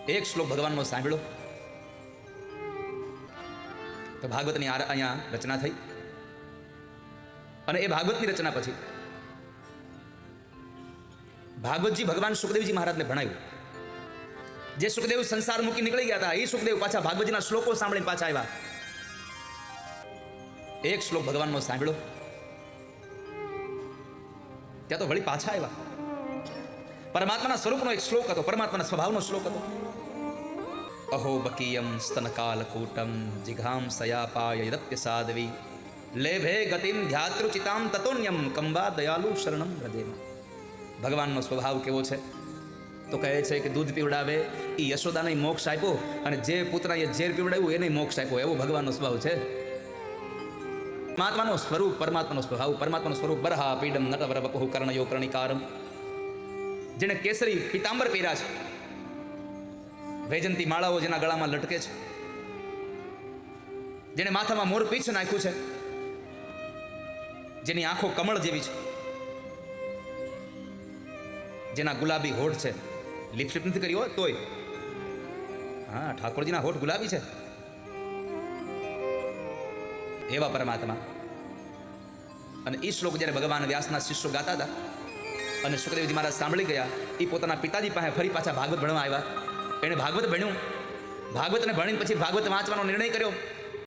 એક શ્લોક ભગવાનનો સાંભળ્યો તો ભાગવતની અહીંયા રચના થઈ અને એ ભાગવતની રચના પછી ભાગવતજી ભગવાન સુખદેવજી મહારાજને ભણાવ્યું. જે સુખદેવ સંસાર મૂકી નીકળી ગયા હતા એ સુખદેવ પાછા ભાગવતજીના શ્લોકો સાંભળીને પાછા આવ્યા. એક શ્લોક ભગવાનનો સાંભળ્યો ત્યાં તો વળી પાછા આવ્યા. પરમાત્માના સ્વરૂપનો એક શ્લોક હતો, પરમાત્માના સ્વભાવનો શ્લોક હતો. અહો બકીયમ સ્તનકાલકૂટમ જિઘામ સયાપાય યદપ્ય સાધવી લેભે ગતિમ ધ્યાતૃચિતામ તતોન્યમ કંબા દયાલુ શરણમ હૃદયમ. ભગવાનનો સ્વભાવ કેવો છે તો કહે છે કે દૂધ પીવડાવે એ યશોદાને મોક્ષ આપ્યો અને જે પુત્રએ ઝેર પીવડાવ્યું એને મોક્ષ આપ્યો, એવો ભગવાનનો સ્વભાવ છે. પરમાત્માનો સ્વરૂપ, પરમાત્માનો સ્વભાવ, પરમાત્માનું સ્વરૂપ બરહા પીડમ નટવર વપહુ કર્ણયો કર્ણિકારમ. જેને કેસરી પીતાંબર પહેર્યા છે, વૈજંતી માળાઓ જેના ગળામાં લટકે છે, જેને માથામાં મોર પીછ નાખ્યું છે, જેની આંખો કમળ જેવી છે, જેના ગુલાબી હોઠ છે, લિપસ્ટિક નથી કરી હોય તોય, હા ઠાકોરજીના હોઠ ગુલાબી છે, એવા પરમાત્મા. અને એ શ્લોક જ્યારે ભગવાન વ્યાસના શિષ્યો ગાતા હતા અને સુખદેવજી મહારાજ સાંભળી ગયા, એ પોતાના પિતાજી પાસે ફરી પાછા ભાગવત ભણવા આવ્યા. એણે ભાગવત ભણ્યું. ભાગવતને ભણીને પછી ભાગવત વાંચવાનો નિર્ણય કર્યો.